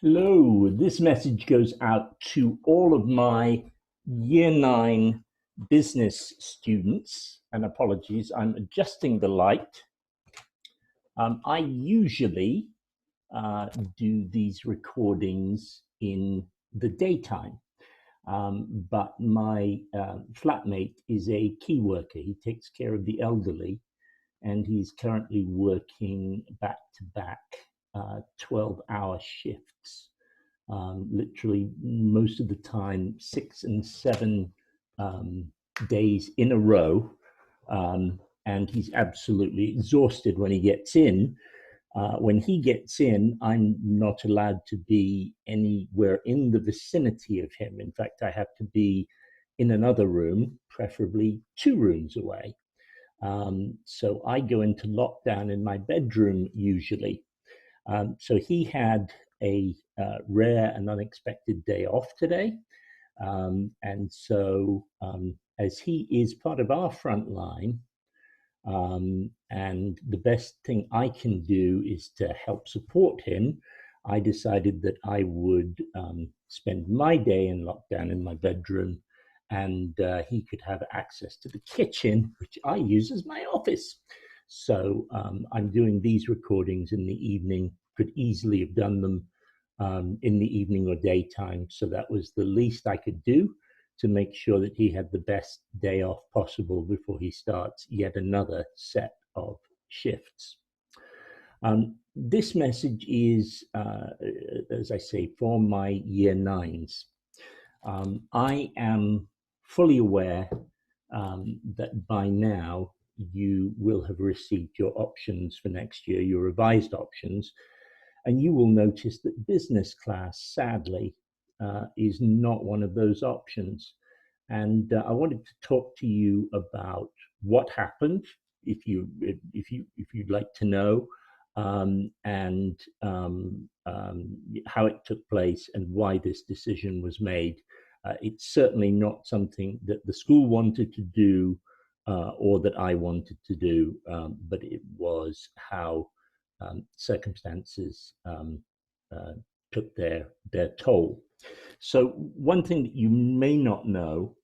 Hello, this message goes out to all of my year nine business students. And apologies, I'm adjusting the light. I usually uh, do these recordings in the daytime, but my flatmate is a key worker. He takes care of the elderly, and he's currently working back to back 12-hour shifts, literally most of the time 6 and 7 um, days in a row. And he's absolutely exhausted when he gets in. When he gets in, I'm not allowed to be anywhere in the vicinity of him. In fact, I have to be in another room, preferably 2 rooms away. So I go into lockdown in my bedroom usually. So he had a rare and unexpected day off today. And so, as he is part of our front line, and the best thing I can do is to help support him, I decided that I would spend my day in lockdown in my bedroom, and he could have access to the kitchen, which I use as my office. So I'm doing these recordings in the evening, could easily have done them in the evening or daytime. So that was the least I could do to make sure that he had the best day off possible before he starts yet another set of shifts. This message is, as I say, for my year nines. I am fully aware that by now you will have received your options for next year, your revised options, and you will notice that business class, sadly, is not one of those options. And I wanted to talk to you about what happened, if you'd like to know, and how it took place and why this decision was made. It's certainly not something that the school wanted to do or that I wanted to do, but it was how circumstances uh, took their toll. So one thing that you may not know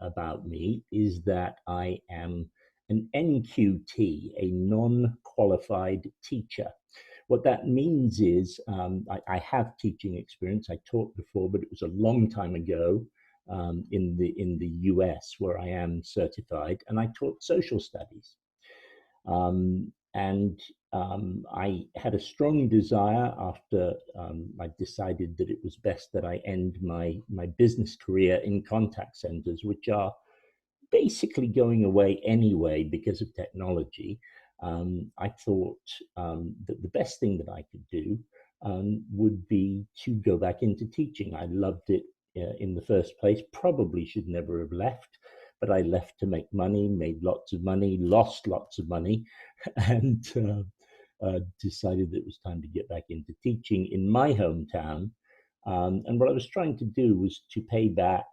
about me is that I am an NQT, a non-qualified teacher. What that means is I have teaching experience. I taught before, but it was a long time ago in the US where I am certified, and I taught social studies. And I had a strong desire after I decided that it was best that I end my business career in contact centers, which are basically going away anyway because of technology. I thought that the best thing that I could do would be to go back into teaching. I loved it in the first place, probably should never have left, but I left to make money, made lots of money, lost lots of money, and decided that it was time to get back into teaching in my hometown. And what I was trying to do was to pay back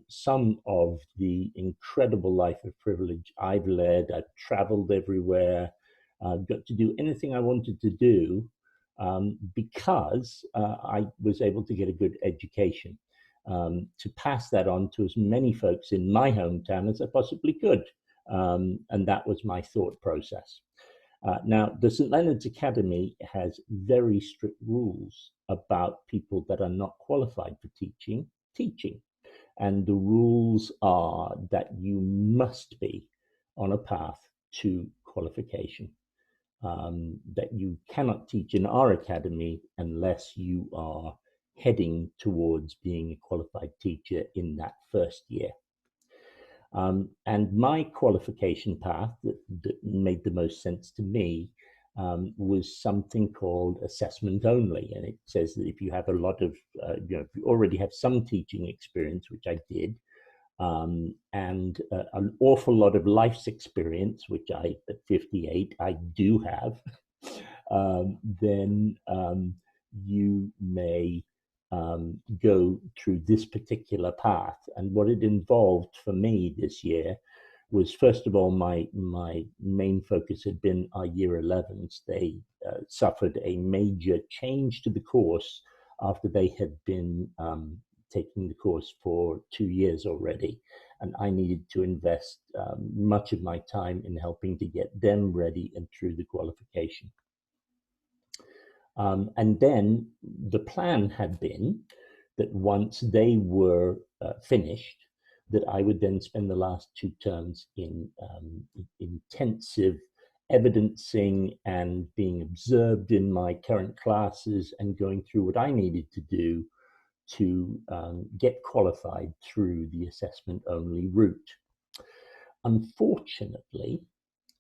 some of the incredible life of privilege I've led. I've traveled everywhere, got to do anything I wanted to do because I was able to get a good education. To pass that on to as many folks in my hometown as I possibly could. And that was my thought process. Now, the St. Leonard's Academy has very strict rules about people that are not qualified for teaching. And the rules are that you must be on a path to qualification, that you cannot teach in our academy unless you are heading towards being a qualified teacher in that first year. And my qualification path that made the most sense to me was something called assessment only. And it says that if you have a lot of, if you already have some teaching experience, which I did, and an awful lot of life's experience, which at 58, I do have, then you may go through this particular path. And what it involved for me this year was, first of all, my main focus had been our year 11s. They suffered a major change to the course after they had been taking the course for 2 years already. And I needed to invest much of my time in helping to get them ready and through the qualification. And then the plan had been that once they were finished, that I would then spend the last 2 terms in intensive evidencing and being observed in my current classes and going through what I needed to do to get qualified through the assessment-only route. Unfortunately,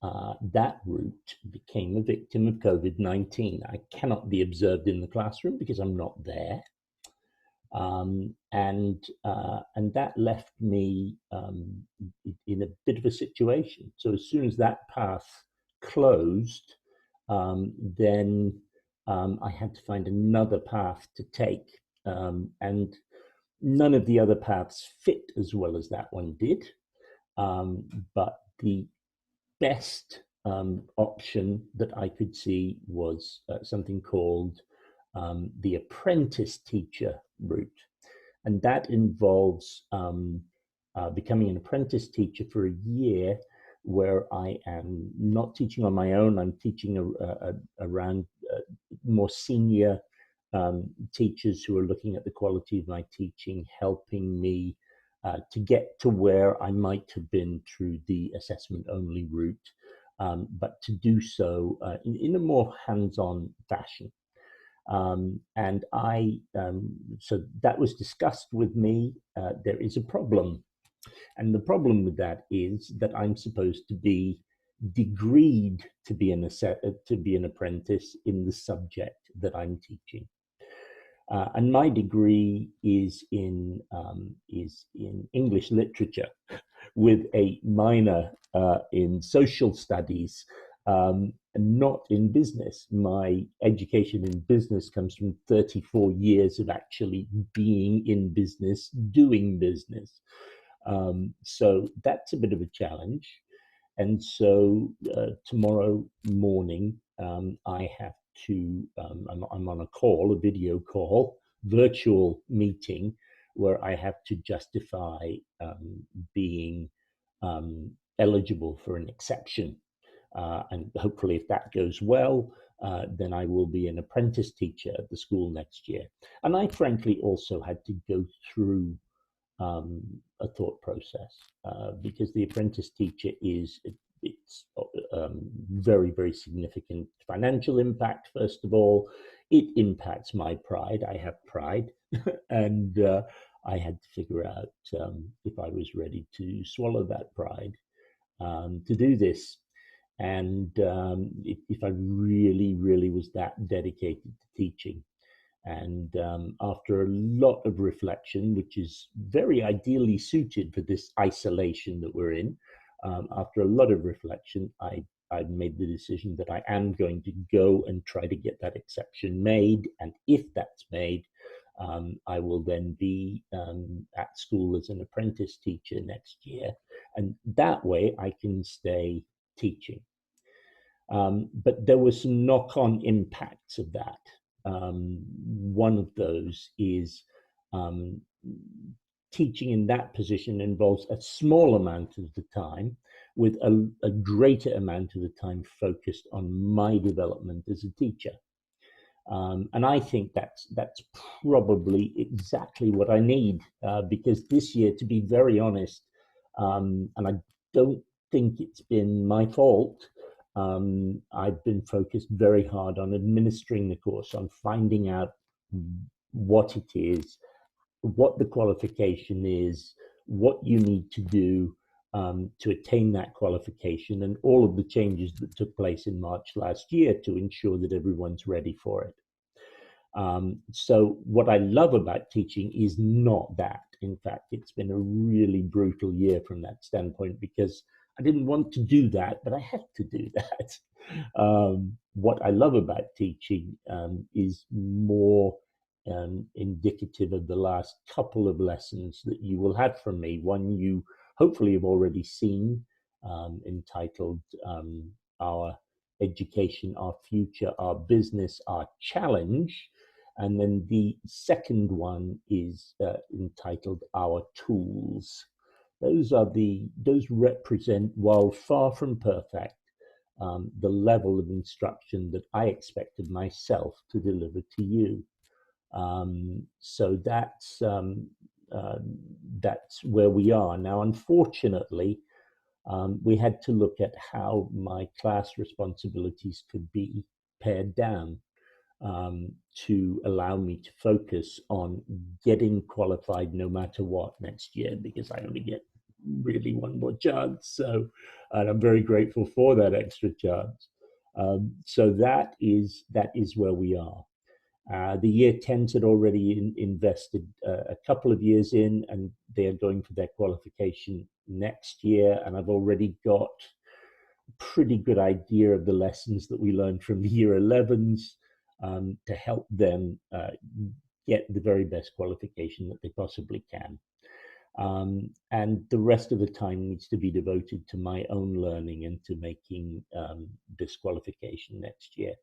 that route became a victim of COVID-19. I cannot be observed in the classroom because I'm not there. And that left me in a bit of a situation. So as soon as that path closed, then I had to find another path to take. And none of the other paths fit as well as that one did. But the best option that I could see was something called the apprentice teacher route. And that involves becoming an apprentice teacher for a year where I am not teaching on my own. I'm teaching around more senior teachers who are looking at the quality of my teaching, helping me to get to where I might have been through the assessment-only route, but to do so in a more hands-on fashion. And so that was discussed with me. There is a problem. And the problem with that is that I'm supposed to be degreed to be an apprentice in the subject that I'm teaching. And my degree is in English literature, with a minor in social studies, not in business. My education in business comes from 34 years of actually being in business, doing business. So that's a bit of a challenge. And so tomorrow morning, I have to, I'm on a call, a video call, virtual meeting, where I have to justify being eligible for an exception. And hopefully if that goes well, then I will be an apprentice teacher at the school next year. And I frankly also had to go through a thought process because the apprentice teacher it's very, very significant financial impact. First of all, it impacts my pride. I have pride, and I had to figure out if I was ready to swallow that pride to do this, and if I really, really was that dedicated to teaching. And after a lot of reflection, which is very ideally suited for this isolation that we're in, after a lot of reflection, I made the decision that I am going to go and try to get that exception made. And if that's made, I will then be at school as an apprentice teacher next year. And that way I can stay teaching. But there were some knock-on impacts of that. One of those is teaching in that position involves a small amount of the time, with a greater amount of the time focused on my development as a teacher. And I think that's probably exactly what I need, because this year, to be very honest, and I don't think it's been my fault, I've been focused very hard on administering the course, on finding out what it is, what the qualification is, what you need to do to attain that qualification, and all of the changes that took place in March last year to ensure that everyone's ready for it. So what I love about teaching is not that. In fact, it's been a really brutal year from that standpoint, because I didn't want to do that, but I had to do that. What I love about teaching is more indicative of the last couple of lessons that you will have from me. One you hopefully have already seen, entitled Our Education, Our Future, Our Business, Our Challenge. And then the second one is entitled Our Tools. Those represent, while far from perfect, the level of instruction that I expected myself to deliver to you. So that's where we are now. Unfortunately, we had to look at how my class responsibilities could be pared down to allow me to focus on getting qualified no matter what next year, because I only get really one more chance. So, and I'm very grateful for that extra chance. So that is where we are. The year 10s had already invested a couple of years in, and they are going for their qualification next year. And I've already got a pretty good idea of the lessons that we learned from the year 11s to help them get the very best qualification that they possibly can. And the rest of the time needs to be devoted to my own learning and to making this qualification next year.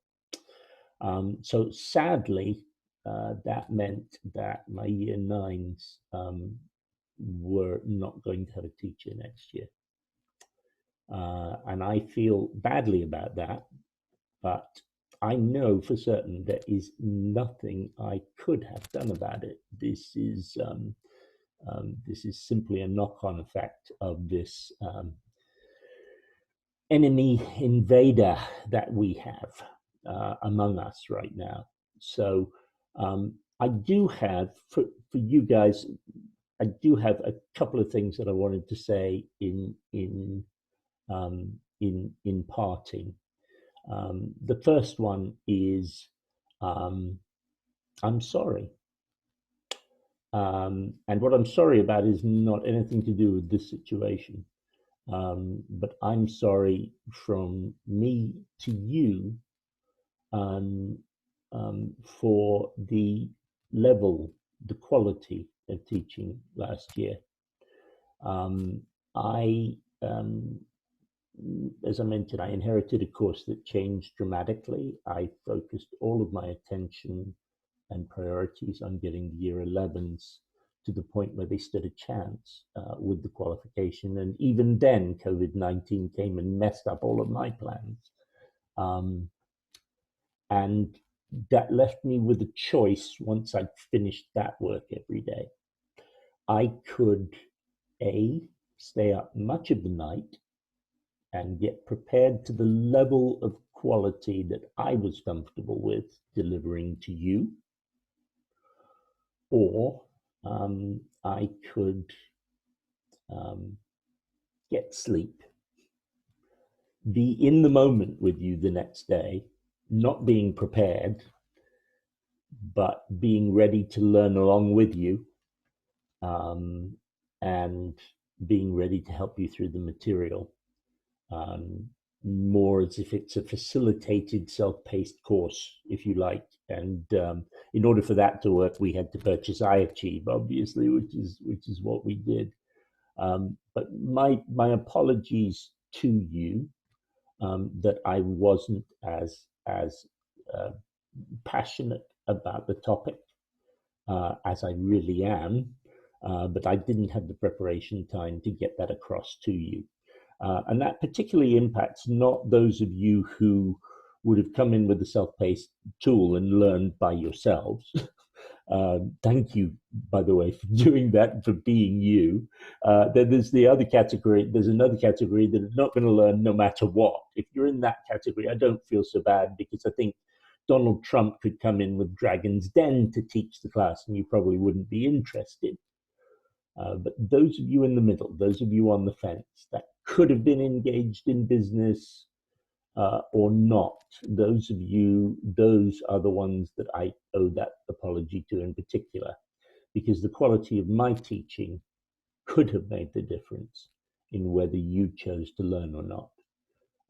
So sadly, that meant that my year 9s were not going to have a teacher next year. And I feel badly about that, but I know for certain there is nothing I could have done about it. This is simply a knock-on effect of this enemy invader that we have among us right now. So I do have, for you guys, I do have a couple of things that I wanted to say in parting. The first one is I'm sorry. And what I'm sorry about is not anything to do with this situation. But I'm sorry from me to you for the level, the quality of teaching last year. As I mentioned, I inherited a course that changed dramatically. I focused all of my attention and priorities on getting the year 11s to the point where they stood a chance with the qualification. And even then, COVID-19 came and messed up all of my plans. And that left me with a choice once I'd finished that work every day. I could, A, stay up much of the night and get prepared to the level of quality that I was comfortable with delivering to you, or I could get sleep, be in the moment with you the next day, not being prepared, but being ready to learn along with you, and being ready to help you through the material. More as if it's a facilitated self-paced course, if you like. And in order for that to work, we had to purchase iAchieve, obviously, which is what we did. But my apologies to you that I wasn't as passionate about the topic as I really am, but I didn't have the preparation time to get that across to you. And that particularly impacts not those of you who would have come in with a self-paced tool and learned by yourselves. Thank you, by the way, for doing that, for being you. Then there's the other category. There's another category that is not going to learn no matter what. If you're in that category, I don't feel so bad, because I think Donald Trump could come in with Dragon's Den to teach the class and you probably wouldn't be interested. But those of you in the middle, those of you on the fence that could have been engaged in business or not, those are the ones that I owe that apology to in particular, because the quality of my teaching could have made the difference in whether you chose to learn or not.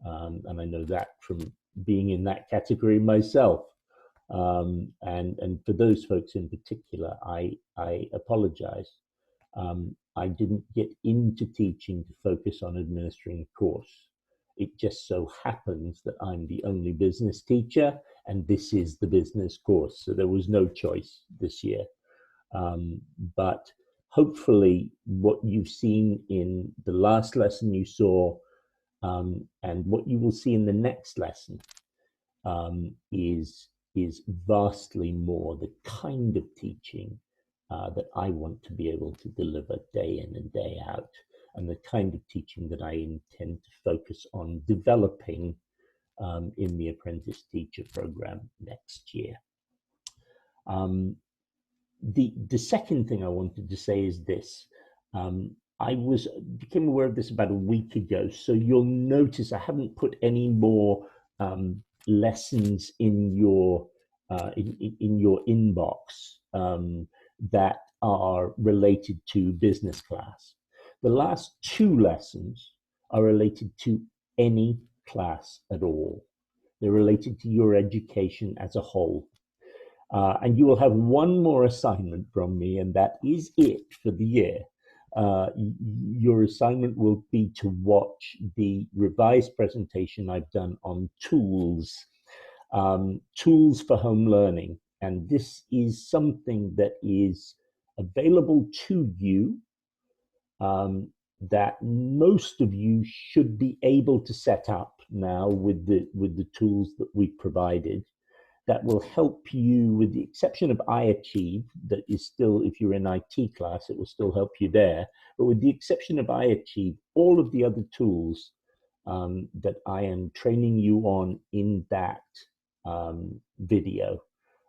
And I know that from being in that category myself. And for those folks in particular, I apologize. I didn't get into teaching to focus on administering a course. It just so happens that I'm the only business teacher, and this is the business course. So there was no choice this year. But hopefully what you've seen in the last lesson you saw, and what you will see in the next lesson, is vastly more the kind of teaching that I want to be able to deliver day in and day out, and the kind of teaching that I intend to focus on developing in the apprentice teacher program next year. The second thing I wanted to say is this. I became aware of this about a week ago, so you'll notice I haven't put any more lessons in your inbox that are related to business class. The last 2 lessons are related to any class at all. They're related to your education as a whole. And you will have one more assignment from me, and that is it for the year. Your assignment will be to watch the revised presentation I've done on tools, tools for home learning. And this is something that is available to you, that most of you should be able to set up now with the tools that we've provided. That will help you, with the exception of iAchieve, that is still, if you're in IT class, it will still help you there. But with the exception of iAchieve, all of the other tools that I am training you on in that video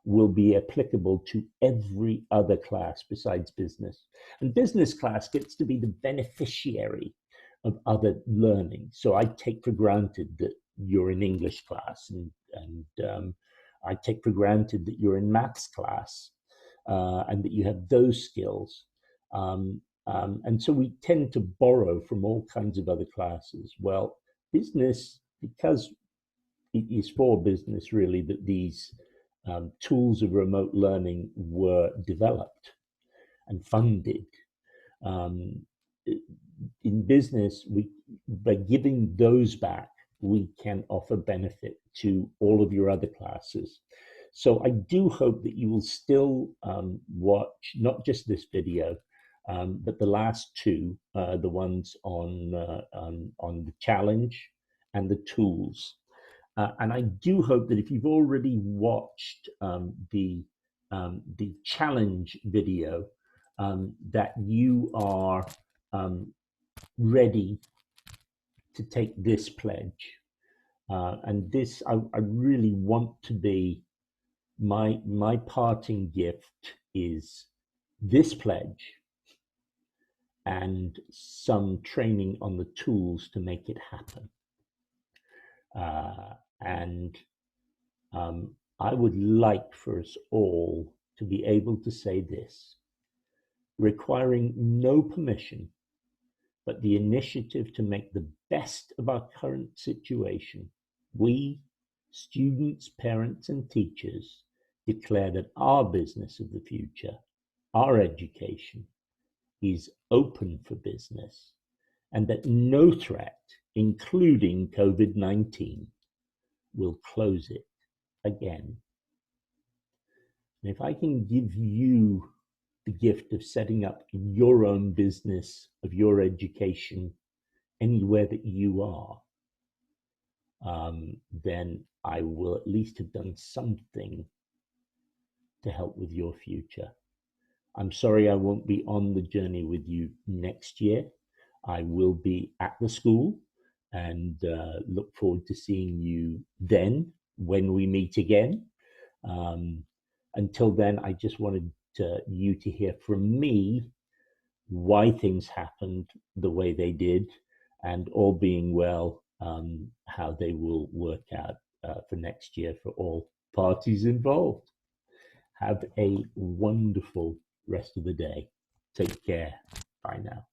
will be applicable to every other class besides business. And business class gets to be the beneficiary of other learning. So I take for granted that you're in English class, and I take for granted that you're in maths class, and that you have those skills. And so we tend to borrow from all kinds of other classes. Well, business, because it is for business really that these tools of remote learning were developed and funded. In business, by giving those back, we can offer benefit to all of your other classes. So I do hope that you will still watch not just this video, but the last 2, the ones on the challenge and the tools. And I do hope that if you've already watched the challenge video, that you are ready to take this pledge. And this, I really want to be, my parting gift is this pledge and some training on the tools to make it happen. And I would like for us all to be able to say this, requiring no permission, but the initiative to make the best of our current situation. We, students, parents, and teachers, declare that our business of the future, our education, is open for business, and that no threat, including COVID-19, will close it again. And if I can give you the gift of setting up your own business of your education anywhere that you are, then I will at least have done something to help with your future. I'm sorry I won't be on the journey with you next year. I will be at the school, and look forward to seeing you then when we meet again. Until then, I just wanted you to hear from me why things happened the way they did, and all being well, how they will work out for next year for all parties involved. Have a wonderful rest of the day. Take care. Bye now.